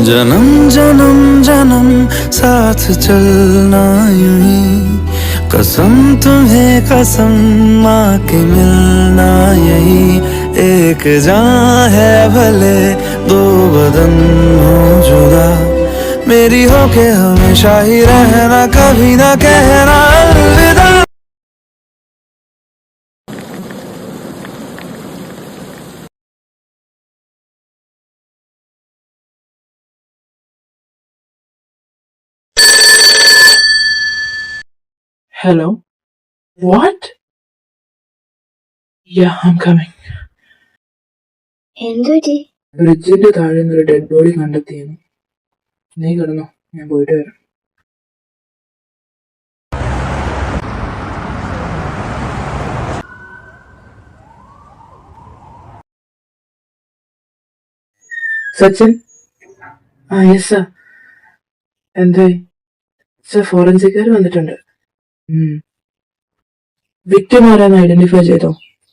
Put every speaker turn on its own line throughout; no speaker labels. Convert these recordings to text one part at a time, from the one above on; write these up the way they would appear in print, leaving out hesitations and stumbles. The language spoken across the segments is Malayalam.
जन्म जन्म जन्म साथ चलना यूं ही, कसम तुम्हें कसम माँ के मिलना यही। एक जान है भले दो बदन हो जुदा, मेरी हो के हमेशा ही रहना, कभी ना कहना अलविदा।
Hello? What? Yeah, I'm coming.
എന്തുപറ്റി?
ബ്രിഡ്ജിന്റെ താഴെ നിന്ന് ഒരു ഡെഡ് ബോഡി കണ്ടെത്തിയെന്ന്. നീ കിടന്നോ, ഞാൻ പോയിട്ട് വരാം. സച്ചിൻ? Yes sir. എന്തായി? സർ, ഫോറൻസിക്കാർ വന്നിട്ടുണ്ട്. വിക്ടിം ആരാന്ന് ഐഡന്റിഫൈ ചെയ്തോ?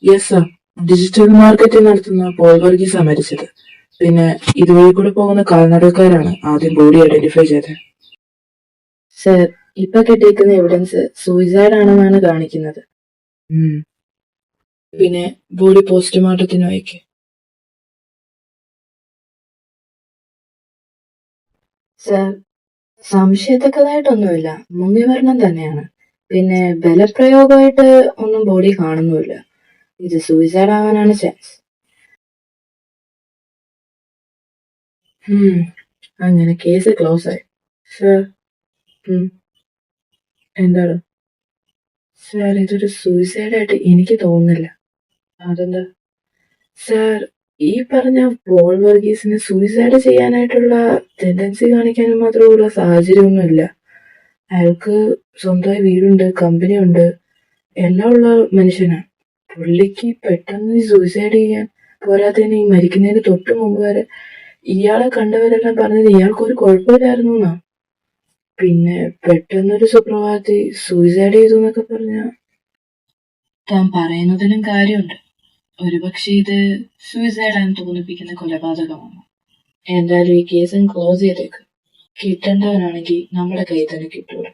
Yes sir. ഡിജിറ്റൽ മാർക്കറ്റിംഗ് നടത്തുന്ന പോൾ വർഗീസാ മരിച്ചത്. പിന്നെ ഇതുവഴി കൂടെ പോകുന്ന കാൽനടക്കാരാണ് ആദ്യം ബോഡി ഐഡന്റിഫൈ ചെയ്തത്. സർ, ഇപ്പൊ കിട്ടിയിരിക്കുന്ന എവിഡൻസ് സൂയിസൈഡ് ആണെന്നാണ് കാണിക്കുന്നത്. പിന്നെ ബോഡി പോസ്റ്റ്മോർട്ടത്തിന് അയക്കും. സർ, സംശയത്തക്കതായിട്ടൊന്നുമില്ല, മുങ്ങിമരണം തന്നെയാണ്. പിന്നെ ബലപ്രയോഗമായിട്ട് ഒന്നും ബോഡി കാണുന്നുമില്ല. ഇത് സൂയിസൈഡ് ആവാനാണ് ചാൻസ്. അങ്ങനെ കേസ് ക്ലോസ് ആയി. സർ, എന്താണ്? സർ, ഇതൊരു സൂയിസൈഡായിട്ട് എനിക്ക് തോന്നുന്നില്ല. അതെന്താ? സർ, ഈ പറഞ്ഞ പോൾ വർഗീസിന് സൂയിസൈഡ് ചെയ്യാനായിട്ടുള്ള ടെൻഡൻസി കാണിക്കാനും മാത്രമുള്ള സാഹചര്യമൊന്നുമില്ല. അയാൾക്ക് സ്വന്തമായി വീടുണ്ട്, കമ്പനിയുണ്ട്, എല്ലാം ഉള്ള മനുഷ്യനാണ്. പുള്ളിക്ക് പെട്ടെന്ന് സൂയിസൈഡ് ചെയ്യാൻ പോരാത്തതിന് ഈ മരിക്കുന്നതിന് തൊട്ട് മുമ്പ് വരെ ഇയാളെ കണ്ടവരെല്ലാം പറഞ്ഞത് ഇയാൾക്കൊരു കുഴപ്പമില്ലായിരുന്നു എന്നാ. പിന്നെ പെട്ടെന്നൊരു സുപ്രഭാതത്തിൽ സൂയിസൈഡ് ചെയ്തു എന്നൊക്കെ പറഞ്ഞ താൻ പറയുന്നതിനും കാര്യമുണ്ട്. ഒരുപക്ഷെ ഇത് സൂയിസൈഡാന്ന് തോന്നിപ്പിക്കുന്ന കൊലപാതകമാണ്. എന്തായാലും ഈ കേസും ക്ലോസ് ചെയ്തേക്ക്. കിട്ടേണ്ടവനാണെങ്കിൽ നമ്മുടെ കയ്യിൽ തന്നെ കിട്ടൂല.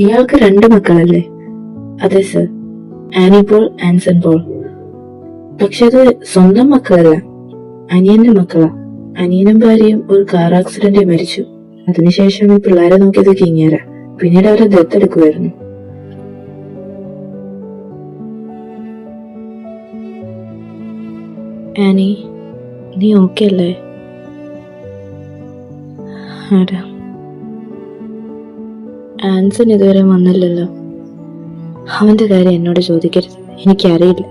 ഇയാൾക്ക് 2 മക്കളല്ലേ? അതെ സർ, ആനി പോൾ, ആൻസൺ പോൾ. പക്ഷെ അത് സ്വന്തം മക്കളല്ല, അനിയന്റെ മക്കളാ. അനിയനും ഭാര്യയും ഒരു കാർ ആക്സിഡന്റിൽ മരിച്ചു. അതിനുശേഷം ഈ പിള്ളേരെ നോക്കിയത് കിങ്ങിയരാ. പിന്നീട് അവരെ ദത്തെടുക്കുമായിരുന്നു. ആനി, നീ ഓക്കെ അല്ലേ? ആടാ, ആൻസൺ ഇതുവരെ വന്നില്ലല്ലോ. അവന്റെ കാര്യം എന്നോട് ചോദിക്കരുത്, എനിക്കറിയില്ല,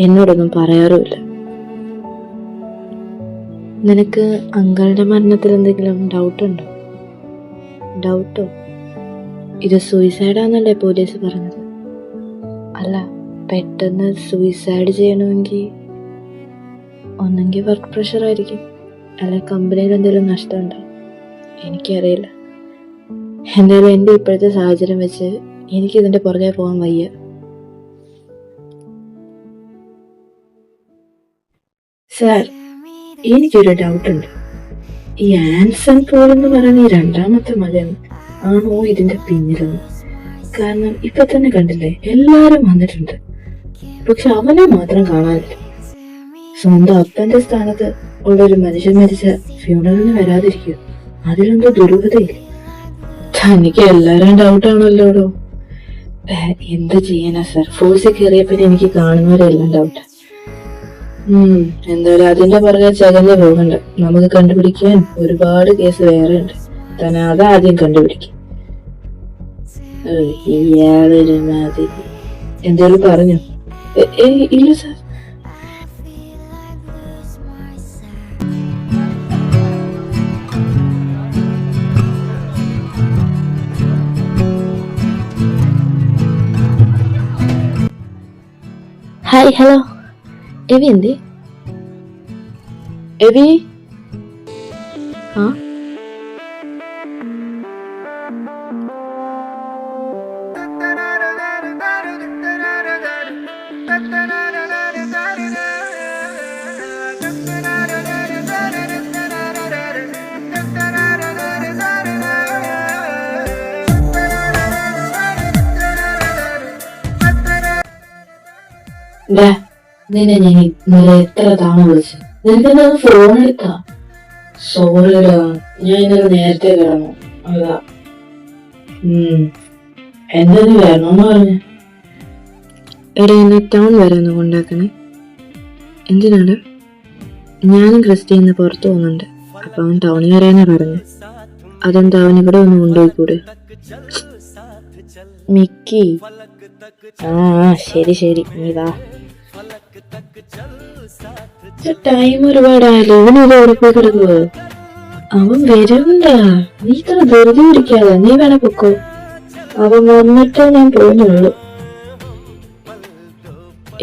എന്നോടൊന്നും പറയാറുമില്ല. നിനക്ക് അങ്കളുടെ മരണത്തിൽ എന്തെങ്കിലും ഡൗട്ടുണ്ടോ? ഡൗട്ടോ? ഇത് സൂയിസൈഡാന്നല്ലേ പോലീസ് പറഞ്ഞത്? അല്ല, പെട്ടെന്ന് സൂയിസൈഡ് ചെയ്യണമെങ്കിൽ ഒന്നെങ്കിൽ വർക്ക് പ്രഷർ ആയിരിക്കും, അല്ലെ കമ്പനിയിൽ എന്തെങ്കിലും നഷ്ടമുണ്ടോ, എനിക്കറിയില്ല. എന്തായാലും എൻ്റെ ഇപ്പോഴത്തെ സാഹചര്യം വെച്ച് എനിക്കിതിൻ്റെ പുറകെ പോകാൻ വയ്യ. സാർ, എനിക്കൊരു ഡൗട്ടുണ്ട്. ഈ ആൻസൺ പോൾ എന്ന് പറയുന്ന ഈ 2ാമത്തെ മകൻ ആണോ ഇതിന്റെ പിന്നിലെന്ന്? കാരണം ഇപ്പൊ തന്നെ കണ്ടില്ലേ, എല്ലാരും വന്നിട്ടുണ്ട്, പക്ഷെ അവനെ മാത്രം കാണാനില്ല. സ്വന്തം അപ്പന്റെ സ്ഥാനത്ത് ഉള്ളൊരു മനുഷ്യൻ മരിച്ച ഫ്യൂണറിന് വരാതിരിക്കുക, അതിലെന്തോ ദുരൂഹതയില്ല. തനിക്ക് എല്ലാരും ഡൗട്ടാണല്ലോടോ. എന്ത് ചെയ്യാനാ സാർ, ഫോഴ്സിൽ കയറിയ പിന്നെ എനിക്ക് കാണുന്നവരെല്ലാം ഡൗട്ട്. എന്തായാലും അതിന്റെ പുറകെ ചകഞ്ഞ് പോകണ്ട, നമുക്ക് കണ്ടുപിടിക്കാൻ ഒരുപാട് കേസ് വേറെ ഉണ്ട്. തന്നെ അതാദ്യം കണ്ടുപിടിക്കും. ഇയാളൊരു മാതിരി എന്തേലും പറഞ്ഞു? ഇല്ല സാർ. Hi hello. എവി എന്തി? എവി? ആ നിന്നെ ഞാൻ ഇന്നലെ എത്ര തവണ വിളിച്ചു, നിനക്കെന്താ ഫോൺ എടുക്കാ? സോറിടാ, ഞാൻ ഇന്നലെ നേരത്തെ കിടന്നു, അതാ. എന്താ നീ വരണമെന്ന് പറഞ്ഞു? എടാ, എന്നെ ടൗൺ വരെ ഒന്ന് കൊണ്ടാക്കണേ. എന്തിനാണ്? ഞാനും ക്രിസ്ത്യന്ന് പുറത്തു പോകുന്നുണ്ട്, അപ്പൊ അവൻ ടൗണിൽ വരാനാ പറഞ്ഞു. അതെന്താ, അവൻ ഇവിടെ ഒന്ന് കൊണ്ടുപോയിക്കൂടെ? മിക്കി, ശരി ശരി, നീ വാ. ടൈം ഒരുപാടായല്ലോ, ഇവനിത് എവിടെ പോയി കിടക്കുവോ? അവൻ വരുന്നുണ്ടാ, നീ ഇത്ര ധൃതി പിടിക്കാതെ, നീ വേണേ പൊക്കോ. അവൻ വന്നിട്ടേ ഞാൻ പോകുന്നുള്ളൂ.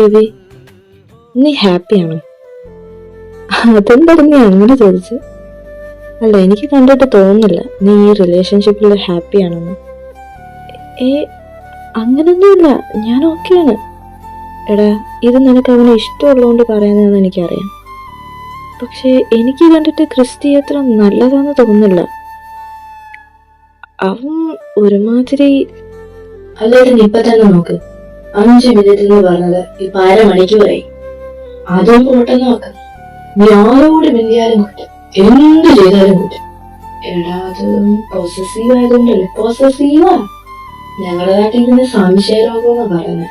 എവി, നീ ഹാപ്പിയാണോ? അതെന്താ നീ അങ്ങനെ ചോദിച്ചു? അല്ല, എനിക്ക് കണ്ടിട്ട് തോന്നുന്നില്ല നീ ഈ റിലേഷൻഷിപ്പിൽ ഹാപ്പിയാണെന്ന്. അങ്ങനൊന്നുമില്ല, ഞാൻ ഓക്കെയാണ്. എടാ, ഇത് നിനക്ക് അവനെ ഇഷ്ടമുള്ളതുകൊണ്ട് പറയുന്നതെന്ന് എനിക്കറിയാം. പക്ഷെ എനിക്ക് കണ്ടിട്ട് ക്രിസ്റ്റി അത്ര നല്ലതാന്ന് തോന്നുന്നില്ല. അവൻ ഒരുമാതിരി. അല്ലാതെ ഇപ്പൊ തന്നെ നോക്ക്, 5 മിനിറ്റ് എന്ന് പറഞ്ഞത് ഇപ്പൊ 1/2 മണിക്കൂറായി. അതും പോട്ടെന്ന് നോക്ക, നീ ആരോട് മിണ്ടിയാലും കുറ്റം, എന്ത് ചെയ്താലും കുറ്റം. എടാ, അത് പോസസീവ് ആയതുകൊണ്ടല്ലേ? പോസസീവാ, ഞങ്ങളുടെ നാട്ടിൽ ഇതിന് സംശയരോഗമെന്നാ പറയുന്നത്.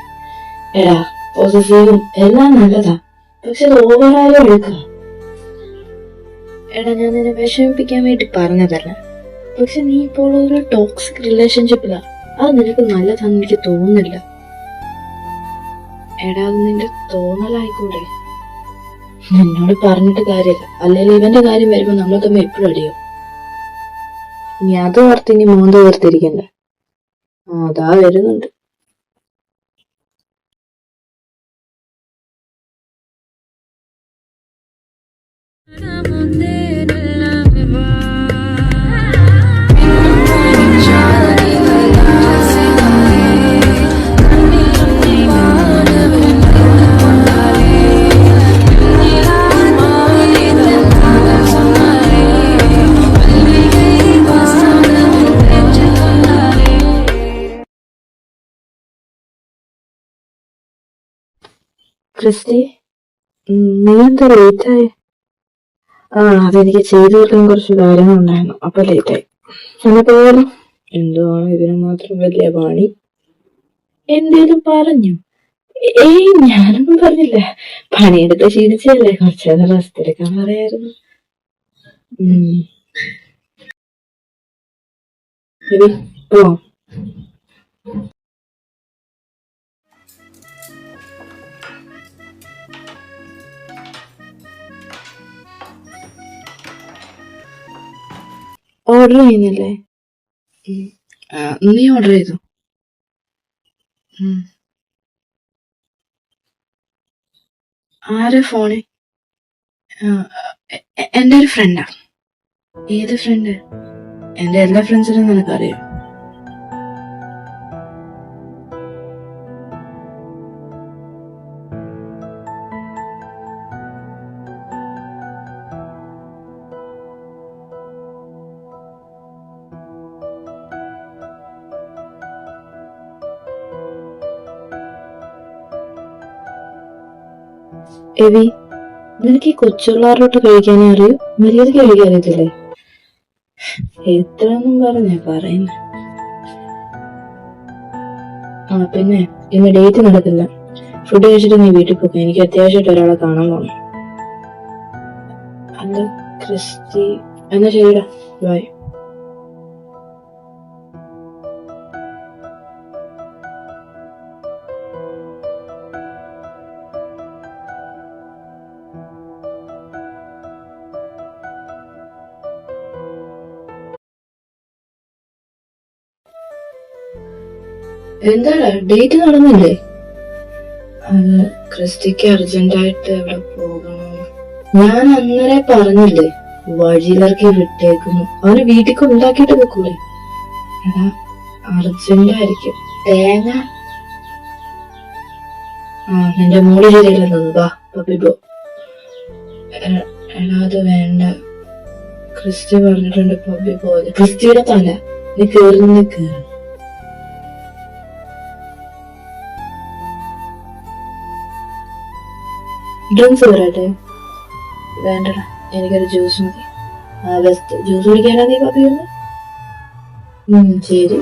എടാ, പോസസീവും എല്ലാം നല്ലതാ, പക്ഷെ അത് ഓവറായാലും എടുക്കുക. എടാ, ഞാൻ നിന്നെ വിഷമിപ്പിക്കാൻ വേണ്ടി പറഞ്ഞതല്ല, പക്ഷെ നീ ഇപ്പോൾ ഒരു ടോക്സിക് റിലേഷൻഷിപ്പിലാ. അത് നിനക്ക് നല്ലതാന്ന് എനിക്ക് തോന്നുന്നില്ല. എടാ, അത് നിന്റെ തോന്നലായിക്കൂടെ? നിന്നോട് പറഞ്ഞിട്ട് കാര്യമില്ല, അല്ലെങ്കിൽ ഇവന്റെ കാര്യം വരുമ്പോ നമ്മൾ തമ്മിൽ എപ്പോഴും അടിയോ. നീ അത് ഓർത്ത് ഇനി മോന്ത തീർത്തിരിക്കണ്ട. അതാ വരുന്നുണ്ട്. ക്രിസ്റ്റി, നീ എന്താ ലേറ്റായി? അതെനിക്ക് ചെയ്തു തീർക്കാൻ കുറച്ച് കാര്യങ്ങളുണ്ടായിരുന്നു, അപ്പൊ ലേറ്റായി. എന്നപ്പോലും എന്തുവാണ് ഇതിന് മാത്രം വലിയ പണി? എന്തേലും പറഞ്ഞു? ഞാനൊന്നും പറഞ്ഞില്ല. പണിയെടുത്ത് ക്ഷീണിച്ചല്ലേ, കുറച്ചേരം റെസ്റ്റ് എടുക്കാൻ പറയായിരുന്നു. ഓ, ഓർഡർ ചെയ്യുന്നില്ലേ? നീ ഓർഡർ ചെയ്തു? ആരെ ഫോണ്? എന്റെ ഒരു ഫ്രണ്ടാ. ഏത് ഫ്രണ്ട്? എന്റെ എല്ലാ ഫ്രണ്ട്സിനും നിനക്കറിയാം. എവി, നിനക്ക് ഈ കൊച്ചുപിള്ളാരോട്ട് കഴിക്കാനേ അറിയൂ, മര്യാദയ്ക്ക് കഴിക്കാൻ അറിയത്തില്ലേ? എത്രയൊന്നും പറഞ്ഞ പറയുന്ന. പിന്നെ ഇന്ന് ഡേറ്റ് നടക്കില്ല, ഫുഡ് കഴിച്ചിട്ട് നീ വീട്ടിൽ പോകാം. എനിക്ക് അത്യാവശ്യമായിട്ട് ഒരാളെ കാണാൻ പോകണം. അല്ല ക്രിസ്റ്റി, എന്നാ ശരിടാ, ബൈ. എന്താടാ, ഡേറ്റ് നടന്നില്ലേ? ക്രിസ്റ്റിക്ക് അർജന്റായിട്ട് എവിടെ പോകണം? ഞാൻ അന്നേരെ പറഞ്ഞില്ലേ, വഴിയിലിറക്കി വിട്ടേക്കുന്നു. അവന് വീട്ടിൽ ഉണ്ടാക്കിയിട്ട് വെക്കൂലേ? എടാ, അർജന്റായിരിക്കും. തേങ്ങ നിന്റെ മൂടി ശരിയല്ലെന്നു. വാ പപ്പി പോ. എടാ അത് വേണ്ട, ക്രിസ്റ്റി പറഞ്ഞിട്ടുണ്ട് പപ്പി പോയത്. ക്രിസ്റ്റിയുടെ തല നീ കേറുന്ന കേറും. ഡ്രിങ്ക്സ് വരട്ടെ? വേണ്ടടാ, എനിക്കൊരു ജ്യൂസ് മതി. ബെസ്റ്റ് ജ്യൂസ് കുടിക്കാനാ നീ പപ്പി ഒന്ന്? ശരി.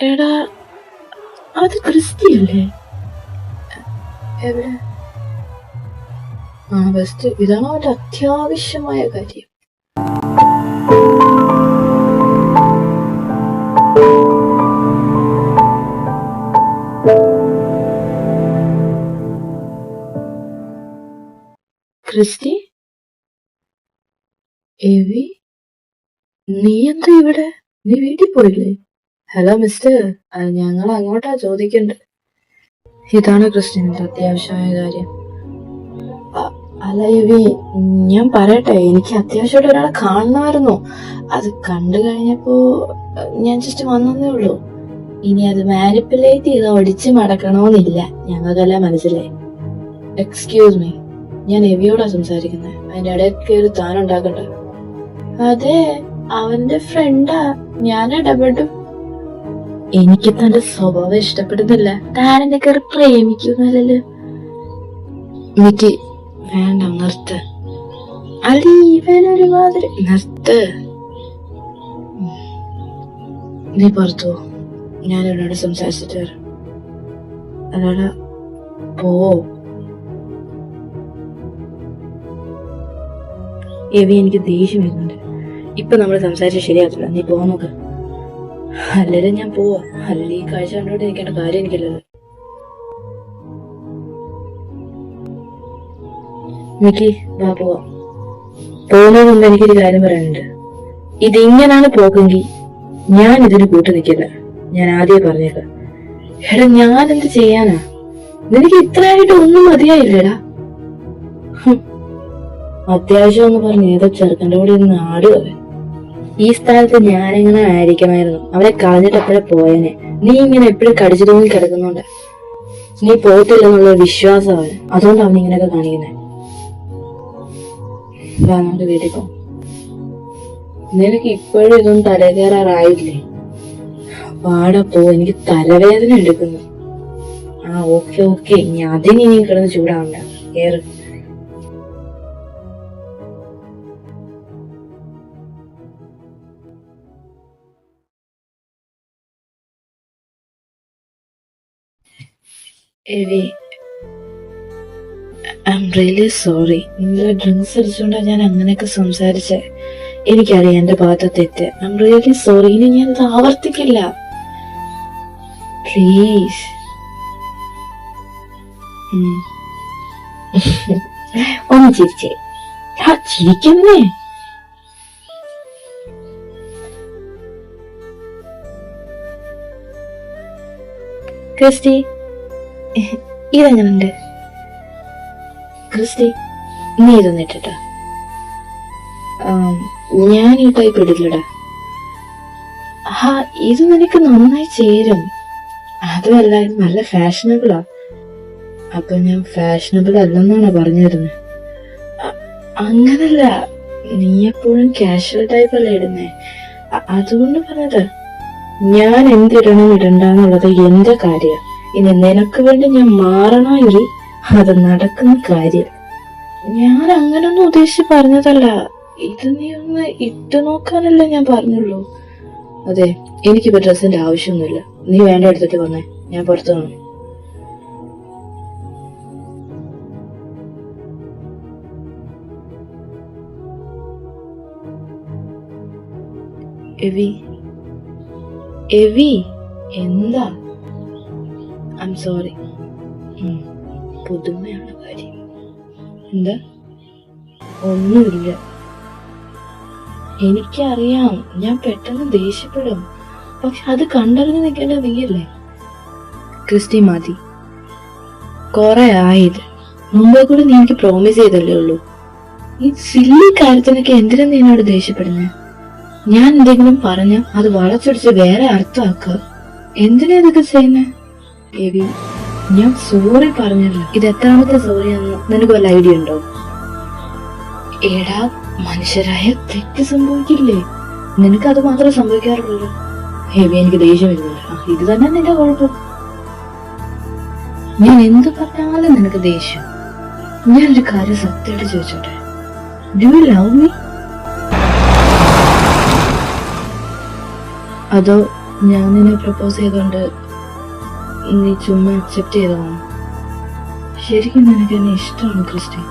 എടാ, അത് ക്രിസ്റ്റിയല്ലേ? എവിടെ? ബെസ്റ്റ്, ഇതാണ് അവന്റെ അത്യാവശ്യമായ കാര്യം. ക്രിസ്റ്റി, എവി, നീ എന്താ ഇവിടെ? നീ വീട്ടിൽ പോയില്ലേ? ഹലോ മിസ്റ്റർ, ഞങ്ങൾ അങ്ങോട്ടാ ചോദിക്കണ്ടേ. ഇതാണ് ക്രിസ്റ്റിന്റെ അത്യാവശ്യമായ കാര്യം. അല്ല എവി, ഞാൻ പറയട്ടെ, എനിക്ക് അത്യാവശ്യമായിട്ട് ഒരാളെ കാണണമായിരുന്നു. അത് കണ്ടു കഴിഞ്ഞപ്പോ ഞാൻ ജസ്റ്റ് വന്നതേ ഉള്ളൂ. ഇനി അത് മാനിപ്പുലേറ്റ് ചെയ്ത് ഒടിച്ച് മടക്കണമെന്നില്ല, ഞങ്ങൾക്കെല്ലാം മനസ്സിലായി. എക്സ്ക്യൂസ് മീ, ഞാൻ എവിയോടാ സംസാരിക്കുന്നത്. അതിന്റെ ഇടയിൽ കയറി താൻ ഉണ്ടാക്കണ്ട. അതെ, അവന്റെ ഫ്രണ്ടാ, ഞാൻ ഇടപെട്ടു. എനിക്ക് തന്റെ സ്വഭാവം ഇഷ്ടപ്പെടുന്നില്ല. താൻ എന്നെ കയറി പ്രേമിക്കുന്നല്ലോ. എനിക്ക് വേണ്ട, നിർത്ത്. അല്ല, ഇവനൊരു മാതിരി. നിർത്ത്. നീ പുറത്തു പോ, ഞാൻ എന്നോട് സംസാരിച്ചിട്ട് വരാം. അല്ലാടാ, പോ. എവി, എനിക്ക് ദേഷ്യം വരുന്നുണ്ട്. ഇപ്പൊ നമ്മൾ സംസാരിച്ച് ശരിയാകത്തില്ല. നീ പോ നോക്ക്. അല്ലെങ്കിൽ ഞാൻ പോവാ. അല്ലെങ്കിൽ ഈ കാഴ്ച കണ്ടോണ്ട് ഇരിക്കേണ്ട കാര്യം എനിക്കില്ലല്ലോ. മിക്കി, വാ പോവാ. പോകുന്നതിന് മുമ്പ് എനിക്കൊരു കാര്യം പറയാനുണ്ട്. ഇതിങ്ങനാണ് പോക്കെങ്കിൽ ഞാൻ ഇതിന് കൂട്ടു നിൽക്കില്ല. ഞാൻ ആദ്യം പറഞ്ഞേക്കാം. എടാ, ഞാൻ എന്ത് ചെയ്യാനാ? നിനക്ക് ഇത്രയായിട്ട് ഒന്നും മതിയായില്ലടാ. അത്യാവശ്യം എന്ന് പറഞ്ഞ് ഏതോ ചെറുക്കൻ്റെ കൂടെ ഇന്ന് ആടുക. ഈ സ്ഥലത്ത് ഞാനെങ്ങനെ ആയിരിക്കണമായിരുന്നു. അവനെ കളഞ്ഞിട്ട് എപ്പോഴെ പോയനെ. നീ ഇങ്ങനെ എപ്പോഴും കടിച്ചു തൂങ്ങി കിടക്കുന്നുണ്ട്. നീ പോകത്തില്ലെന്നുള്ള വിശ്വാസം അവന്. അതുകൊണ്ട് അവൻ ഇങ്ങനെയൊക്കെ കാണിക്കുന്നത്. നമ്മുടെ വീട്ടിൽ പോ. നിനക്ക് ഇപ്പോഴും ഇതൊന്നും തലകേറാറായില്ലേ? പാടാ പോ, എനിക്ക് തലവേദന എടുക്കുന്നു. ഓക്കെ, ഇനി അതിന് ഇനി കിടന്ന് ചൂടാവണ്ട. കേറ്. എവി, ഐ എം റിയലി സോറി. നിങ്ങളെ ഡ്രിങ്ക്സ് അടിച്ചുകൊണ്ടാ ഞാൻ അങ്ങനെയൊക്കെ സംസാരിച്ചേ. എനിക്കറിയാം എന്റെ ഭാഗത്തെ തെറ്റ്. I am really sorry. ഇനി ഞാൻ ഇത് ആവർത്തിക്കില്ല. പ്ലീസ്. ഒന്ന് ചിരിച്ചേ. ചിരിക്കുന്നേ. ക്രിസ്റ്റി, ഇതെങ്ങനുണ്ട്? ക്രിസ്റ്റി, നീ ഇതൊന്നും ഇട്ടിട്ടാ. ഞാൻ ഈ ടൈപ്പ് ഇടില്ലടാ. ഇത് നിനക്ക് നന്നായി ചേരും. അതുമല്ല, ഇത് നല്ല ഫാഷനബിളാ. അപ്പൊ ഞാൻ ഫാഷനബിൾ അല്ലെന്നാണ് പറഞ്ഞു തരുന്നത്. അങ്ങനല്ല, നീ എപ്പോഴും കാഷ്വൽ ടൈപ്പ് അല്ലേ ഇടുന്നേ. അതുകൊണ്ട് പറഞ്ഞത്. ഞാൻ എന്തിടണം ഇടണ്ടെന്നുള്ളത് എന്റെ കാര്യം. ഇനി നിനക്ക് വേണ്ടി ഞാൻ മാറണമെങ്കിൽ അത് നടക്കുന്ന കാര്യം. ഞാൻ അങ്ങനൊന്നും ഉദ്ദേശിച്ച് പറഞ്ഞതല്ല. ഇത് നീ ഒന്ന് ഇട്ടു നോക്കാനല്ലേ ഞാൻ പറഞ്ഞുള്ളൂ. അതെ, എനിക്കിപ്പോ ഡ്രസ്സിന്റെ ആവശ്യമൊന്നുമില്ല. നീ വേണ്ട എടുത്തിട്ട് വന്നേ, ഞാൻ പുറത്തു കാണും. എവി എവി എന്താ? I am sorry. പുതുമയാണ് കാര്യം. എന്താ? ഒന്നുമില്ല. എനിക്കറിയാം ഞാൻ പെട്ടെന്ന് ദേഷ്യപ്പെടും, പക്ഷെ അത് കണ്ടറിഞ്ഞ് നിൽക്കേണ്ട നീയല്ലേ. ക്രിസ്റ്റി മതി, കൊറേ ആയത്. മുമ്പേ കൂടെ നീ എനിക്ക് പ്രോമിസ് ചെയ്തല്ലേ ഉള്ളൂ. ഈ സില്ലി കാര്യത്തിനൊക്കെ എന്തിനാ നീ എന്നോട് ദേഷ്യപ്പെടുന്നത്? ഞാൻ എന്തെങ്കിലും പറഞ്ഞ അത് വളച്ചൊടിച്ച് വേറെ അർത്ഥമാക്കുക. എന്തിനാ ഇതൊക്കെ ചെയ്യുന്നേ? എവി, ഞാൻ സോറി പറഞ്ഞല്ലോ. ഇത് എത്രാമത്തെ സോറിയാണെന്ന് നിനക്ക് വല്ല ഐഡിയ ഉണ്ടോ? എടാ, മനുഷ്യരായ തെറ്റ് സംഭവിക്കില്ലേ? നിനക്ക് അത് മാത്രമേ സംഭവിക്കാറുള്ളൂ. ഹെവി, എനിക്ക് ദേഷ്യം വരുന്നില്ല. ഇത് തന്നെ നിന്റെ കുഴപ്പം. ഞാൻ എന്ത് പറഞ്ഞാലും നിനക്ക് ദേഷ്യം. ഞാനൊരു കാര്യം സത്യമായിട്ട് ചോദിച്ചോട്ടെ, ഡു യു ലവ് മീ? അതോ ഞാൻ നിന്നെ പ്രപ്പോസ് ചെയ്തോണ്ട് നീ ചുമ്മാ അക്സെപ്റ്റ് ചെയ്തതാണ്? ശരിക്കും നിനക്ക് എന്നെ ഇഷ്ടമാണ് ക്രിസ്റ്റി.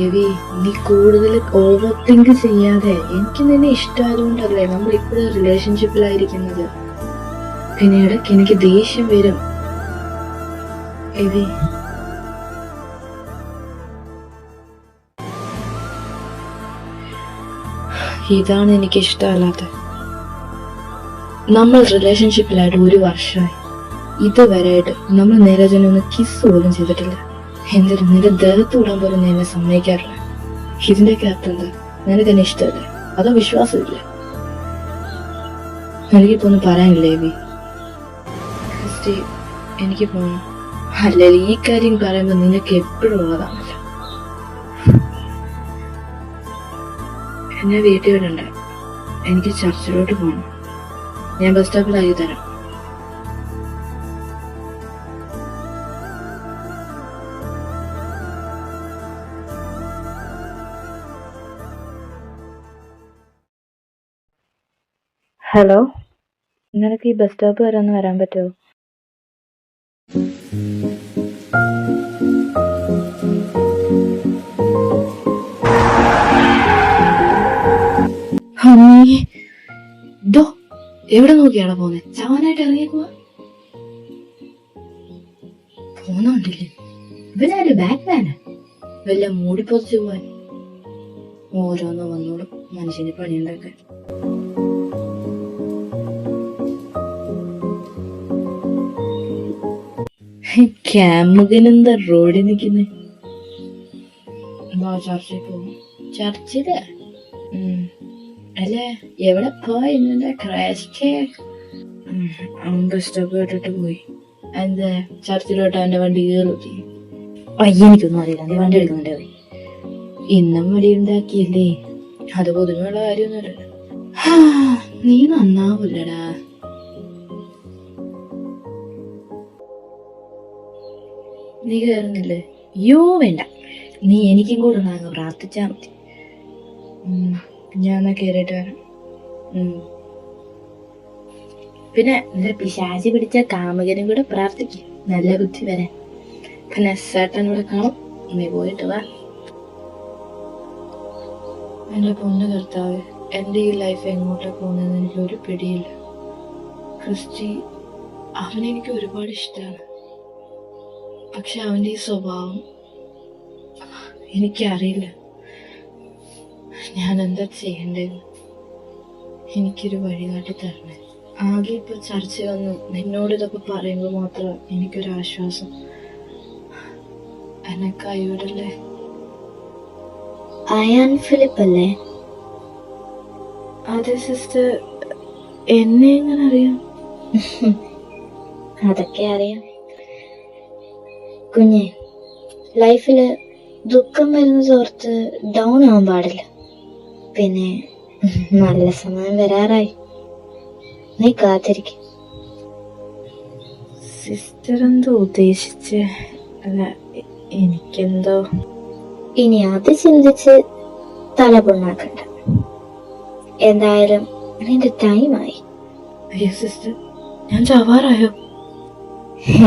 എവി, നീ കൂടുതൽ ഓവർ തിങ്ക് ചെയ്യാതെ, എനിക്ക് നിന്നെ ഇഷ്ടമായതുകൊണ്ടല്ലേ നമ്മൾ ഇപ്പോഴും റിലേഷൻഷിപ്പിലായിരിക്കുന്നത്. പിന്നെ ഇടയ്ക്ക് എനിക്ക് ദേഷ്യം വരും. എവി, ഇതാണ് എനിക്ക് ഇഷ്ടമല്ലാത്തത്. നമ്മൾ റിലേഷൻഷിപ്പിലായിട്ട് 1 വർഷമായി. ഇതുവരെയായിട്ട് നമ്മൾ നേരജനൊന്ന് കിസ് പോലും ചെയ്തിട്ടില്ല. എന്തിനും നിന്റെ ദേഹത്ത് വിടാൻ പോലും എന്നെ സമ്മതിക്കാറില്ല. ഇതിന്റെയൊക്കെ അർത്ഥം എന്താ? നിനക്ക് എന്നെ ഇഷ്ടമല്ലേ? അതോ വിശ്വാസമില്ലേ? എനിക്കിപ്പോ ഒന്നും പറയാനില്ലേ എവി? ക്രിസ്റ്റി, എനിക്ക് പോണം. അല്ലെങ്കിൽ ഈ കാര്യം പറയുമ്പോ നിനക്ക് എപ്പോഴും ഉള്ളതാണല്ലോ. എന്നെ വീട്ടിൽ വിടണ്ട. എനിക്ക് ചർച്ചിലോട്ട് പോകണം. ഞാൻ ബസ് സ്റ്റോപ്പിലാക്കി തരാം. ഹലോ, നിനക്ക് ഈ ബസ് സ്റ്റോപ്പ് വരെ ഒന്ന് വരാൻ പറ്റുമോ? എവിടെ നോക്കിയാണോ പോന്നെ? ചാവാനായിട്ട് ഇറങ്ങിയേക്കുവാ. പോന്നോണ്ടില്ലേ? ഇവനാര് ബാക്ക് വാനാ? വല്ല മൂടിപ്പൊതിച്ചു പോവാൻ. ഓരോന്നോ വന്നോളും മനുഷ്യന് പണിയുണ്ടാക്കാൻ. ക്യാമുകനെന്താ റോഡിൽ നിൽക്കുന്നേ? ചർച്ചയിൽ പോകും. ചർച്ചില് അല്ലേ? എവിടെ പോയി നിന്റെ ക്രാഷ്? ബസ് സ്റ്റോപ്പ് കേട്ടിട്ട് പോയി. എന്താ ചർച്ചിലോട്ട് അവന്റെ വണ്ടി കയറി? എനിക്കൊന്നും അറിയില്ല. നീ വണ്ടി എടുക്കുന്നുണ്ടേ. ഇന്നും വടി ഉണ്ടാക്കിയല്ലേ? അത് പൊതുവെയുള്ള കാര്യമൊന്നുമല്ല. നീ നന്നാവൂലടാ. നീ കയറുന്നില്ലേ? യോ വേണ്ട, നീ എനിക്കും കൂടെ അങ്ങ് പ്രാർത്ഥിച്ചാ മതി. ഞാൻ കയറിയിട്ട് വരാം. പിന്നെ നിന്റെ പിശാചി പിടിച്ച കാമുകനും കൂടെ പ്രാർത്ഥിക്കും, നല്ല ബുദ്ധി വരാൻ. പിന്നെ ചേട്ടൻ ഇവിടെ കാണും. നീ പോയിട്ട് വാ. എന്റെ പൊന്നു കർത്താവ്, എന്റെ ഈ ലൈഫ് എങ്ങോട്ടാ പോകുന്നതെന്ന് എനിക്കൊരു പിടിയില്ല. ക്രിസ്റ്റി, അവനെനിക്ക് ഒരുപാട് ഇഷ്ടമാണ്. പക്ഷെ അവന്റെ ഈ സ്വഭാവം എനിക്കറിയില്ല. ഞാൻ എന്താ ചെയ്യേണ്ടത്? എനിക്കൊരു വഴികാട്ടി തരണേ. ആകെ ഇപ്പൊ ചർച്ച വന്നു നിന്നോട് ഇതൊക്കെ പറയുമ്പോൾ മാത്രം എനിക്കൊരാശ്വാസം. എന്നെ കൈവിടല്ലേ?
അയാൻ ഫിലിപ്പ് അല്ലേ?
അതെ സിസ്റ്റർ. എന്നെ എങ്ങനെ അറിയാം?
അതൊക്കെ അറിയാം കുഞ്ഞെ. ലൈഫില് ദുഃഖം വരുന്നത് ഓർത്ത് ഡൗൺ ആവാൻ പാടില്ല. പിന്നെ നല്ല സമയം വരാറായി, നീ കാത്തിരിക്കും.
സിസ്റ്റർ എന്തോ ഉദ്ദേശിച്ച്? അല്ല, എനിക്കെന്തോ.
ഇനി അത് ചിന്തിച്ച് തല പൊണ്ണാക്കണ്ട. എന്തായാലും നിന്റെ ടൈമായി.
അയ്യോ സിസ്റ്റർ, ഞാൻ ചാവാറായോ?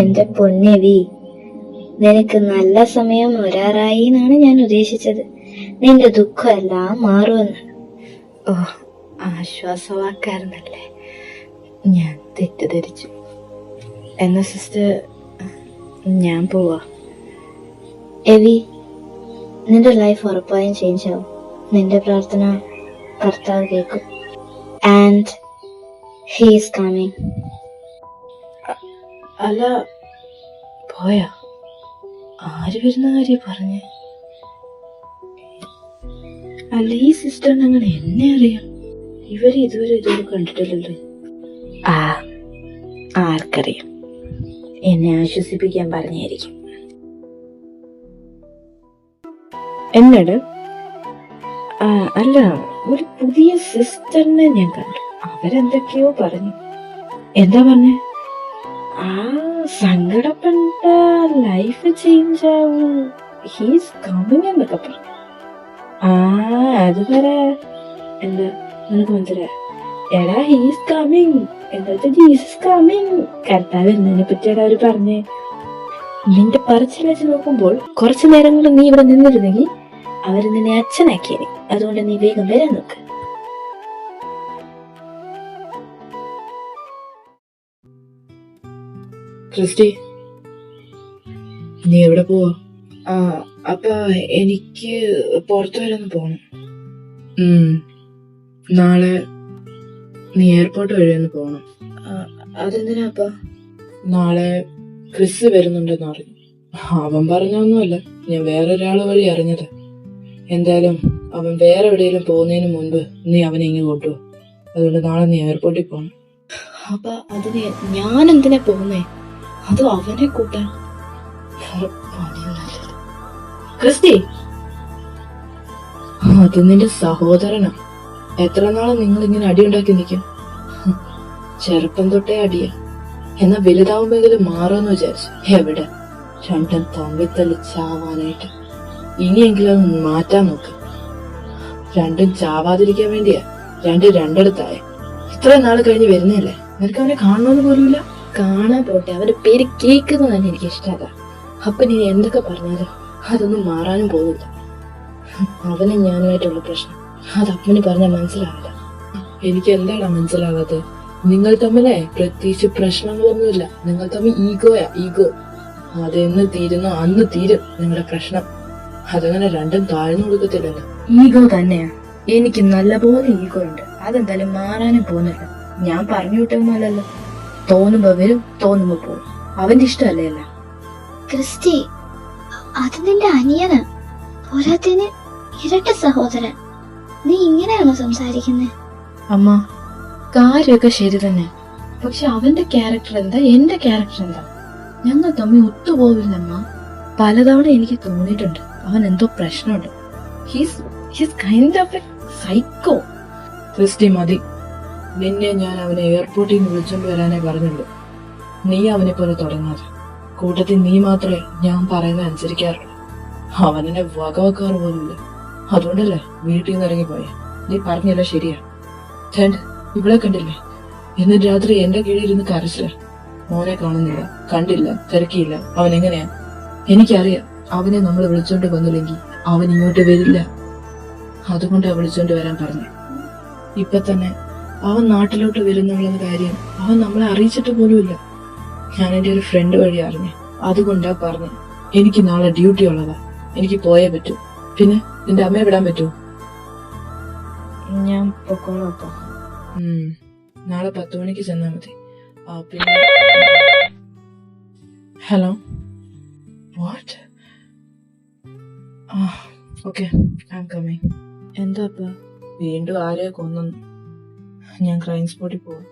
എന്റെ പൊന്നവി, നിനക്ക് നല്ല സമയം വരാറായി എന്നാണ് ഞാൻ ഉദ്ദേശിച്ചത്. നിന്റെ ദുഃഖം എല്ലാം മാറുമെന്ന്.
ഓ, ആശ്വാസവാക്കായിരുന്നല്ലേ, ഞാൻ തെറ്റിദ്ധരിച്ചു. എന്നാ സിസ്റ്റർ, ഞാൻ പോവാ.
എവി, നിന്റെ ലൈഫ് ഉറപ്പായും ചേഞ്ച് ആവും. നിന്റെ പ്രാർത്ഥന കർത്താവ് കേൾക്കും. And he is coming.
അല്ല, പോയാ? ആര് വരുന്ന കാര്യം പറഞ്ഞേ? അല്ല, ഈ സിസ്റ്ററിന് അങ്ങനെ എന്നെ അറിയാം? ഇവരെ ഇതുവരെ ഇതൊന്നും കണ്ടിട്ടില്ലല്ലോ. ആർക്കറിയാം, എന്നെ ആശ്വസിപ്പിക്കാൻ പറഞ്ഞായിരിക്കും. എന്നോട് അല്ല, ഒരു പുതിയ സിസ്റ്ററിനെ ഞാൻ കണ്ടു. അവരെന്തൊക്കെയോ പറഞ്ഞു. എന്താ പറഞ്ഞേ? സങ്കടപ്പെട്ട ലൈഫ് ചേഞ്ച് ആവും, ഹീസ് കമ്മിങ് എന്നൊക്കെ പറഞ്ഞു. അതുവരെ എന്താ നിനക്ക് മനസ്സിലായ? എടാ, ഹീസ് കമ്മിങ് എന്താ ജീസസ് കമ്മിങ്, കർത്താവ് എന്നതിനെ പറ്റിയാടാ അവര് പറഞ്ഞേ. നിന്റെ പറച്ചിൽ വെച്ച് നോക്കുമ്പോൾ കുറച്ചു നേരം കൊണ്ട് നീ ഇവിടെ നിന്നിരുന്നെങ്കിൽ അവര് നിന്നെ അച്ഛനാക്കിയേനെ. അതുകൊണ്ട് നീ വേഗം വരാൻ നോക്ക്.
ക്രിസ്റ്റി, നീ എവിടെ പോവാ? അപ്പൊ എനിക്ക് പുറത്തു വരെ ഒന്ന് പോണം. നാളെ നീ എയർപോർട്ട് വഴി ഒന്ന് പോണം.
അതെന്തിനാ അപ്പ?
നാളെ ക്രിസ് വരുന്നുണ്ടെന്ന് അറിഞ്ഞു. അവൻ പറഞ്ഞൊന്നുമല്ല, ഞാൻ വേറൊരാള് വഴി അറിഞ്ഞത്. എന്തായാലും അവൻ വേറെ എവിടെയെങ്കിലും പോകുന്നതിന് മുൻപ് നീ അവനെ ഇങ്ങ് കൊണ്ടുപോ. അതുകൊണ്ട് നാളെ നീ എയർപോർട്ടിൽ പോണം.
അപ്പൊ അതിന് ഞാൻ എന്തിനാ പോകുന്നേ? അത് അവനെ കൂട്ടാൻ. ക്രിസ്റ്റി,
അത് നിന്റെ സഹോദരനാ. എത്ര നാളെ നിങ്ങൾ ഇങ്ങനെ അടിയുണ്ടാക്കി നിൽക്കും? ചെറുപ്പം തൊട്ടേ അടിയ. എന്നാ വലുതാവുമ്പോഴെങ്കിലും മാറുമെന്ന് വിചാരിച്ചു. എവിടെ, രണ്ടും തമ്മിത്തല്ലി ചാവാനായിട്ട്. ഇനിയെങ്കിലും അത് മാറ്റാൻ നോക്ക്. രണ്ടും ചാവാതിരിക്കാൻ വേണ്ടിയാ രണ്ടിടത്തായ. ഇത്രയും നാള് കഴിഞ്ഞ് വരുന്നല്ലേ, നിനക്ക് അവനെ കാണണമെന്ന് പോലുമില്ല.
കാണാൻ പോട്ടെ, അവന്റെ പേര് കേൾക്കുന്നത് തന്നെ എനിക്ക് ഇഷ്ടമല്ല. അപ്പൊ നീ എന്തൊക്കെ പറഞ്ഞാലോ അതൊന്നും മാറാനും പോകുന്നില്ല. അവന് ഞാനുമായിട്ടുള്ള പ്രശ്നം അത് അപ്പന് പറഞ്ഞാൽ മനസ്സിലാവില്ല.
എനിക്ക് എന്താടാ മനസ്സിലാകാത്തത്? നിങ്ങൾ തമ്മിലെ പ്രത്യേകിച്ച് പ്രശ്നങ്ങളൊന്നുമില്ല. നിങ്ങൾ തമ്മിൽ ഈഗോയാ, ഈഗോ. അതെന്ന് തീരുന്നോ അന്ന് തീരും നിങ്ങളുടെ പ്രശ്നം. അതങ്ങനെ രണ്ടും താഴ്ന്നു കൊടുക്കത്തില്ലല്ലോ.
ഈഗോ തന്നെയാ, എനിക്ക് നല്ലപോലെ ഈഗോ ഉണ്ട്. അതെന്തായാലും മാറാനും പോകുന്നില്ല. ഞാൻ പറഞ്ഞു വിട്ടൊന്നുമല്ലല്ലോ. തോന്നുമ്പോ വരും, തോന്നുമ്പോ പോകും. അവന്റെ ഇഷ്ടമല്ലേ അല്ല?
ക്രിസ്റ്റി, അത് നിന്റെ അനിയന്, പോരാത്തിന് ഇരട്ട സഹോദരൻ. നീ ഇങ്ങനെയാണോ സംസാരിക്കുന്നത്?
അമ്മ, കാര്യമൊക്കെ ശരി തന്നെ. പക്ഷെ അവന്റെ ക്യാരക്ടർ എന്താ, എന്റെ ക്യാരക്ടർ എന്താ? ഞങ്ങൾ തമ്മിൽ ഒത്തുപോവില്ല അമ്മ. പലതവണ എനിക്ക് തോന്നിയിട്ടുണ്ട് അവൻ എന്തോ പ്രശ്നമുണ്ട്. He's kind of a psycho.
Christy, മതി. നിന്നെ ഞാൻ അവനെ എയർപോർട്ടിൽ നിന്ന് വിളിച്ചോണ്ട് വരാനേ പറഞ്ഞുള്ളൂ. നീ അവനെ പോലെ തുടങ്ങാതെ. കൂട്ടത്തിൽ നീ മാത്രമേ ഞാൻ പറയുന്നത് അനുസരിക്കാറുള്ളൂ. അവനെന്നെ വകവെക്കാറ് പോലുമില്ല. അതുകൊണ്ടല്ലേ വീട്ടിൽ നിന്ന് ഇറങ്ങിപ്പോയെ. നീ പറഞ്ഞല്ലോ ശരിയാ. ഇവിടെ കണ്ടില്ലേ, ഇന്ന് രാത്രി എന്റെ കീഴിൽ ഇരുന്ന് കരച്ചില്ല. മോനെ കാണുന്നില്ല, കണ്ടില്ല, തിരക്കിയില്ല. അവൻ എങ്ങനെയാ? എനിക്കറിയാം, അവനെ നമ്മൾ വിളിച്ചോണ്ട് വന്നില്ലെങ്കിൽ അവൻ ഇങ്ങോട്ട് വരില്ല. അതുകൊണ്ടാ വിളിച്ചോണ്ട് വരാൻ പറഞ്ഞു. ഇപ്പൊ തന്നെ അവൻ നാട്ടിലോട്ട് വരുന്നുള്ള കാര്യം അവൻ നമ്മളെ അറിയിച്ചിട്ട് പോലുമില്ല. ഞാൻ എന്റെ ഒരു ഫ്രണ്ട് വഴി അറിഞ്ഞു. അതുകൊണ്ടാ പറഞ്ഞു, എനിക്ക് നാളെ ഡ്യൂട്ടി ഉള്ളതാ, എനിക്ക് പോയേ പറ്റൂ. പിന്നെ നിന്റെ അമ്മയെ വിടാൻ പറ്റുമോ?
ഞാൻ പൊക്കോളാം.
നാളെ 10 മണിക്ക് ചെന്നാ മതി. പിന്നെ hello, what? Okay, I am coming.
എന്താ അപ്പ?
വീണ്ടും ആരെയോ കൊന്നു. ഞാൻ ക്രൈം സ്പോട്ടിൽ പോവാം.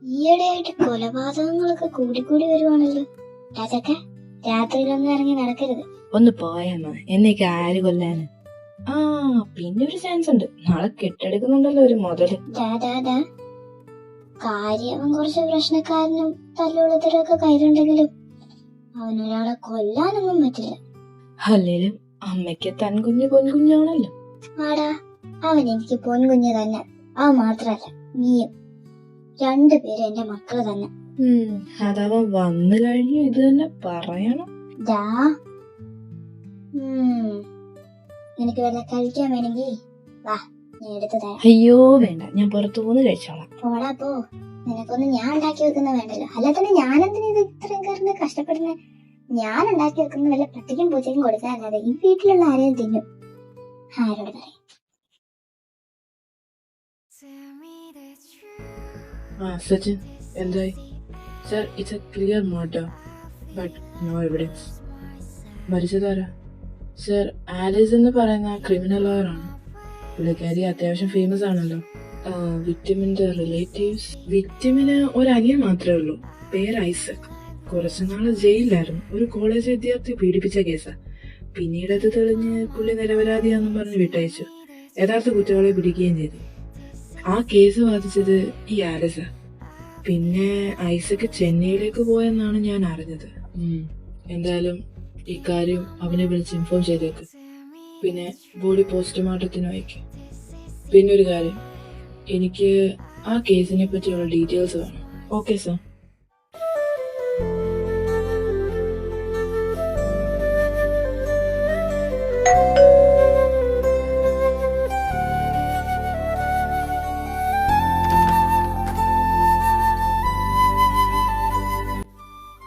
ഈയിടെയായിട്ട് കൊലപാതകങ്ങളൊക്കെ കൂടിക്കൂടി വരുവാണല്ലോ. അതൊക്കെ രാത്രിയിലൊന്നും ഇറങ്ങി നടക്കരുത്.
ഒന്ന് പോയമ്മ, എന്നേക്ക് ആര് കൊല്ലാന്? പിന്നെ ഒരു ചാൻസ് ഉണ്ട്. നാളെ കെട്ടെടുക്കുന്നുണ്ടല്ലോ ഒരു മുതല്.
കാര്യം അവൻ കുറച്ച് പ്രശ്നക്കാരനും തല്ലുള്ളതിലൊക്കെ കയ്യിലുണ്ടെങ്കിലും അവനൊരാളെ കൊല്ലാനൊന്നും പറ്റില്ല.
അല്ലേലും അമ്മയ്ക്ക് തൻ കുഞ്ഞ് പൊൻകുഞ്ഞാണല്ലോ.
ആടാ, അവൻ എനിക്ക് പൊൻകുഞ്ഞ് തന്നെ. അവൻ മാത്രല്ല, നീയും. 2 പേരും എന്റെ മക്കള് തന്നെ.
അതവൻ വന്നു കഴിഞ്ഞു ഇത് തന്നെ പറയണം.
നിനക്ക് വല്ല കഴിക്കാൻ വേണമെങ്കിൽ വാ, ഞാൻ എടുത്തു തരാം.
അയ്യോ വേണ്ട, ഞാൻ പുറത്തു പോന്ന് കഴിച്ചോളാം.
പോടാ പോ. നിനക്കൊന്നും ഞാൻ ഉണ്ടാക്കി വെക്കുന്ന വേണ്ടല്ലോ. അല്ല തന്നെ ഞാനെന്തിനാ ഇത് ഇത്രയും കയറുന്ന കഷ്ടപ്പെടുന്നത്? ഞാൻ ഉണ്ടാക്കി വെക്കുന്ന വല്ല പട്ടിക്കും പൂച്ചയ്ക്കും കൊടുക്കാനല്ലാതെ ഈ വീട്ടിലുള്ള ആരെയും തിന്നും. ആരോട് പറയും?
സച്ചിൻ എന്തായി? Sir, it's a clear murder but no evidence. മരിച്ചതാരാ? സർ, ആലിസ് എന്ന് പറയുന്ന ക്രിമിനൽ ലോയറാണ്. പുള്ളിക്കാരി അത്യാവശ്യം ഫേമസ് ആണല്ലോ. വിക്ടിമിന്റെ റിലേറ്റീവ്സ്, വിക്ടിമിന് ഒരു അനിയൻ മാത്രമേ ഉള്ളൂ, പേര് ഐസക്. കുറച്ചുനാള് ജയിലിലായിരുന്നു. ഒരു കോളേജ് വിദ്യാർത്ഥി പീഡിപ്പിച്ച കേസാ. പിന്നീട് അത് തെളിഞ്ഞ് പുള്ളി നിരപരാധിയാണെന്നും പറഞ്ഞ് വിട്ടയച്ചു. യഥാർത്ഥ കുറ്റവാളിയെ പിടിക്കുകയും ചെയ്തു. ആ കേസ് വാദിച്ചത് ഈ ആലിസ. പിന്നെ ഐസക് ചെന്നൈയിലേക്ക് പോയെന്നാണ് ഞാൻ അറിഞ്ഞത്. എന്തായാലും ഇക്കാര്യം അവനെ വിളിച്ച് ഇൻഫോം ചെയ്തേക്ക്. പിന്നെ ബോഡി പോസ്റ്റ്മോർട്ടത്തിന് അയക്കും. പിന്നെ ഒരു കാര്യം, എനിക്ക് ആ കേസിനെ പറ്റിയുള്ള ഡീറ്റെയിൽസ് വേണം. Okay sir.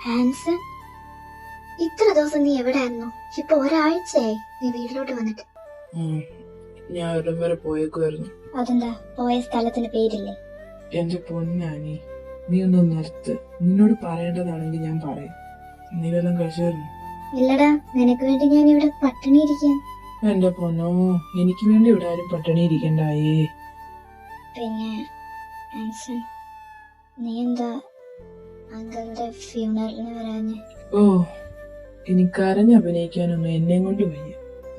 ഹാൻസൺ, ഇത്ര ദിവസം നീ എവിടെയായിരുന്നു? ഇപ്പൊ ഒരാഴ്ചയായി നീ വീട്ടിലോട്ട് വന്നിട്ട്.
ഞാൻ ഇവിടം വരെ പോയേക്കുമായിരുന്നു.
അതെന്താ, പോയ സ്ഥലത്തിന് പേരില്ലേ?
എന്റെ പൊന്നാനി, നീ ഒന്ന് നിർത്ത്. നിന്നോട് പറയേണ്ടതാണെങ്കിൽ ഞാൻ പറയും. നീ വല്ലതും കഴിച്ചായിരുന്നു?
ഇല്ലടാ, നിനക്ക് വേണ്ടി ഞാൻ ഇവിടെ പട്ടിണി ഇരിക്കാൻ.
എന്റെ പൊന്നോ, എനിക്ക് വേണ്ടി ഇവിടെ ആരും പട്ടിണി ഇരിക്കണ്ടായേ.
പിന്നെ ഹാൻസൺ, നീ എന്താ അങ്കിളിന്റെ ഫ്യൂണറലിന് വരാഞ്ഞ്?
ഓ, എനിക്കറിഞ്ഞ് അഭിനയിക്കാനൊന്നും എന്നെ കൊണ്ട് വയ്യ.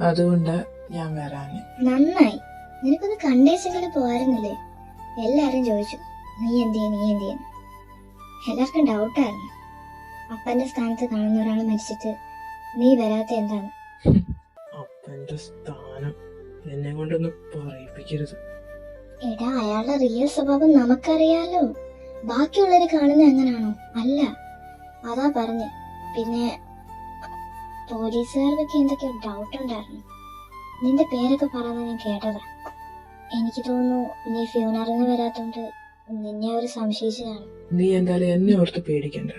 അതുകൊണ്ടാ ഞാൻ വരാന്.
നന്നായി, നിനക്കൊന്ന് കണ്ടേച്ചെങ്കിലും പോവാറുന്നില്ലേ? എല്ലാരും ചോദിച്ചു നീ എന്തിയെ. എല്ലാവർക്കും ഡൗട്ടായിരുന്നു. അപ്പന്റെ സ്ഥാനത്ത് കാണുന്ന ഒരാൾ മരിച്ചിട്ട് നീ വരാത്ത എന്താണ്?
അപ്പന്റെ സ്ഥാനം എന്നെ കൊണ്ടൊന്നും പറയിപ്പിക്കരുത്.
എടാ, അയാളുടെ റിയൽ സ്വഭാവം നമുക്കറിയാലോ. ബാക്കിയുള്ളവര് കാണുന്നത് എങ്ങനാണോ? അല്ല, അതാ പറഞ്ഞ്. പിന്നെ പോലീസുകാർക്കൊക്കെ എന്തൊക്കെയോ ഡൗട്ട് ഉണ്ടായിരുന്നു. നിന്റെ പേരൊക്കെ പറയുന്നത് ഞാൻ കേട്ടതാ. എനിക്ക് തോന്നുന്നു നീ ഫ്യൂണറിന് വരാത്തോണ്ട് നിന്നെ അവർ സംശയിച്ചു കാണും.
നീ എന്തായാലും എന്നെ ഓർത്ത് പേടിക്കണ്ട.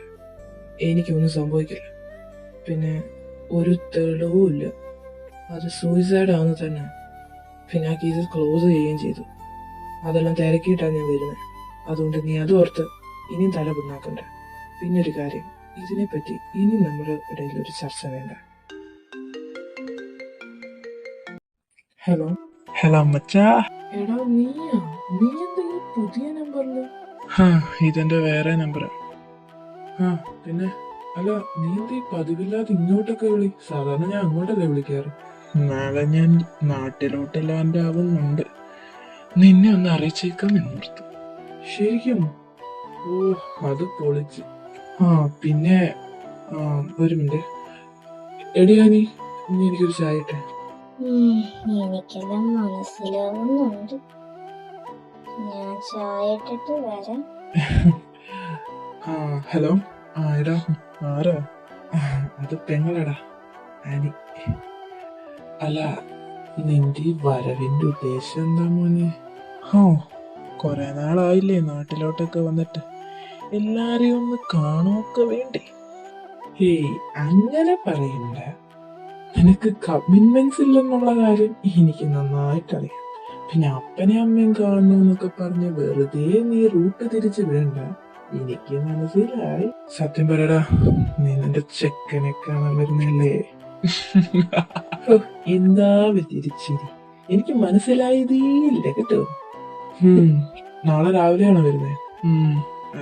എനിക്കൊന്നും സംഭവിക്കില്ല. പിന്നെ ഒരു തെളിവും ഇല്ല. അത് സൂയിസൈഡ് ആണെന്ന് തന്നെ. പിന്നെ ആ കേസ് ക്ലോസ് ചെയ്യുകയും ചെയ്തു. അതെല്ലാം തിരക്കിയിട്ടാണ് ഞാൻ വരുന്നത്. അതുകൊണ്ട് നീ അത് ഓർത്ത് ഇനിയും തല പിന്നാക്കണ്ട. പിന്നെ ഒരു കാര്യം, ഇതിനെപ്പറ്റി ഇനി നമ്മുടെ ഇടയിൽ ഒരു ചർച്ച വേണ്ട. ഹലോ
ഹലോ മച്ചാ.
എടാ, നീയാ? നീ എന്തെങ്കിലും പുതിയ നമ്പറില്?
ഇതെന്റെ വേറെ നമ്പറാ.
പിന്നെ അല്ല, നീ എന്ത് പതിവില്ലാതെ ഇങ്ങോട്ടൊക്കെ വിളി? സാധാരണ ഞാൻ അങ്ങോട്ടല്ലേ വിളിക്കാറ്.
നാളെ ഞാൻ നാട്ടിലോട്ട് ലാൻഡ് ആവുന്നുണ്ട്. നിന്നെ ഒന്ന് അറിയിച്ചേക്കാം എന്നോർത്തു.
ശരിക്കും? ഓ, അത് പൊളിച്ച്. പിന്നെ ഒരു മിനിറ്റ്. എടിയാ, നീ എനിക്കൊരു ചായ ഇട്ടെ.
എനിക്കെല്ലാം മനസ്സിലാവുന്നുണ്ട്. ഞാൻ ചായ ഇട്ടിട്ട് വരാം.
ഹലോ. എടാ,
ആരാ?
അത് പെങ്ങളടാ, ആനി. അല്ല, നിന്റെ ഈ വരവിന്റെ ഉദ്ദേശം എന്താ മോനെ?
കൊറേ നാളായില്ലേ നാട്ടിലോട്ടൊക്കെ വന്നിട്ട്. എല്ലാരെയും ഒന്ന് കാണുമൊക്കെ വേണ്ടേ?
ഹേയ്, അങ്ങനെ പറയണ്ട. നിനക്ക് കമ്മിറ്റ്മെന്റ്സ് ഇല്ലെന്നുള്ള കാര്യം എനിക്ക് നന്നായിട്ടറിയാം. പിന്നെ അപ്പനെ അമ്മയും കാണണു എന്നൊക്കെ പറഞ്ഞ് വെറുതെ നീ റൂട്ട് തിരിച്ച് വേണ്ട. എനിക്ക് മനസ്സിലായി. സത്യം പറയടാ, നീ നിന്റെ ചെക്കനെ കാണാൻ വരുന്നല്ലേ? എന്താ തിരിച്ചിരി, എനിക്ക് മനസ്സിലായതേയില്ല കേട്ടോ. നാളെ രാവിലെയാണോ വരുന്നത്?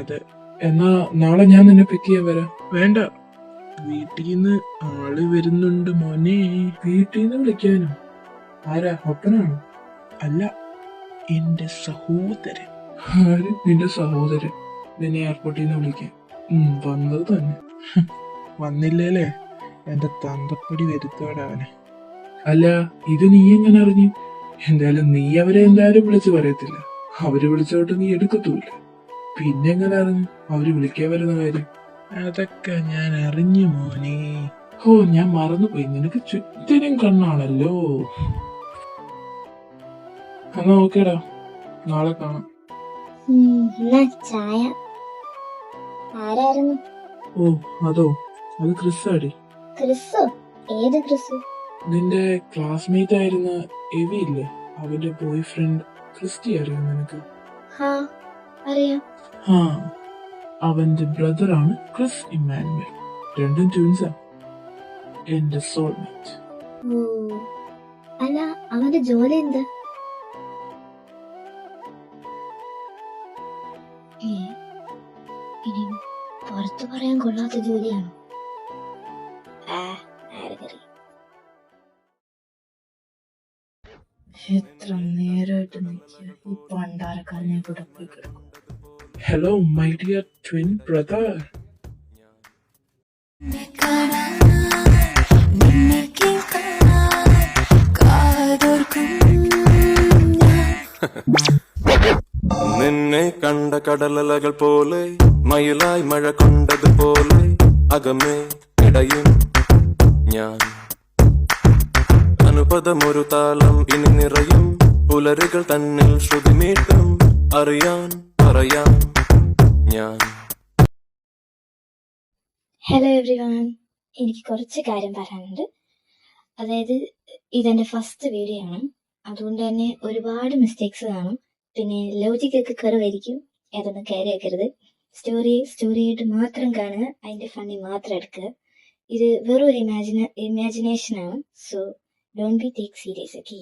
അതെ.
എന്നാ നാളെ ഞാൻ നിന്നെ പിക്ക് ചെയ്യാൻ വരാം.
വേണ്ട, വീട്ടിന്ന് ആള് വരുന്നുണ്ട് മോനെ.
വീട്ടിന്ന് വിളിക്കാനോ? ആരാ, ഒപ്പനാണോ?
അല്ല, എന്റെ സഹോദരൻ.
ആര്? നിന്റെ സഹോദരൻ നിന്നെ എയർപോർട്ടിൽ നിന്ന് വിളിക്കാൻ വന്നത് തന്നെ?
വന്നില്ലേലേ എന്റെ തന്തപ്പൊടി വരുത്തോടവനെ.
അല്ല, ഇത് നീ എങ്ങനെ അറിഞ്ഞു? എന്തായാലും നീ അവരെ എന്തായാലും വിളിച്ചു പറയത്തില്ല. അവര് വിളിച്ചോട്ട് നീ എടുക്കത്തൂല്ല. പിന്നെ എങ്ങനെ അറിഞ്ഞു അവര് വിളിക്കാൻ വരുന്ന കാര്യം?
അതൊക്കെ ഞാൻ അറിഞ്ഞു മോനെ.
ഞാൻ മറന്നുപോയി. നിനക്ക് ചുറ്റിനും കണ്ണാണല്ലോ.
എന്നാ ഓക്കേടാ, നാളെ കാണാം.
എന്നാ ചായ. ആരായിരുന്നു?
ഓ അതോ, അത് ക്രിസ്സാടി.
ക്രിസ്സോ? ഏത് ക്രിസ്?
നിന്റെ ക്ലാസ്മേറ്റ് ആയിരുന്ന എവി ഇല്ലേ, അവന്റെ ബോയ് ഫ്രണ്ട് ക്രിസ്റ്റി അറിയാം നിനക്ക്?
ഹാ അറിയാം.
ആ, അവന്റെ ബ്രദറാണ് ക്രിസ് ഇമ്മാനുവൽ. രണ്ടും ട്വിൻസാ. എന്റെ സോൾമേറ്റ്.
ഓ, അല്ല അവന്റെ ജോലി എന്താ? ഇനി പുറത്തു പറയാൻ കൊള്ളാത്ത ജോലിയാണോ? ആർക്കറിയാം.
എത്ര നേരമായിട്ട് നിൽക്കുക ഈ പണ്ടാരക്കാരനെ കൂടെ പോയി കിടക്കും.
Hello my dear twin brother.
നിന്നെ കണ്ട കടലലകൾ പോലെ മയിലായി മഴ കൊണ്ടതുപോലെ അകമേ ഇടയും ഞാൻ. അനുപദമൊരു താളം ഇനി നിറയും പുലരുകൾ തന്നിൽ ശ്രുതിമീട്ടും അറിയാൻ പറയാൻ ഞാൻ.
ഹലോ എവ്രിവൺ, എനിക്ക് കുറച്ച് കാര്യം പറയാനുണ്ട്. അതായത് ഇതെന്റെ ഫസ്റ്റ് വീഡിയോ ആണ്, അതുകൊണ്ട് തന്നെ ഒരുപാട് മിസ്റ്റേക്സ് കാണും. പിന്നെ ലോജിക്കൊക്കെ കുറവായിരിക്കും, അതൊന്നും കയറി വെക്കരുത്. സ്റ്റോറിയായിട്ട് മാത്രം കാണുക, അതിന്റെ ഫണ്ണി മാത്രം എടുക്കുക. ഇത് വെറും ഒരു ഇമാജിനേഷൻ ആണ്. So don't be take serious. Okay.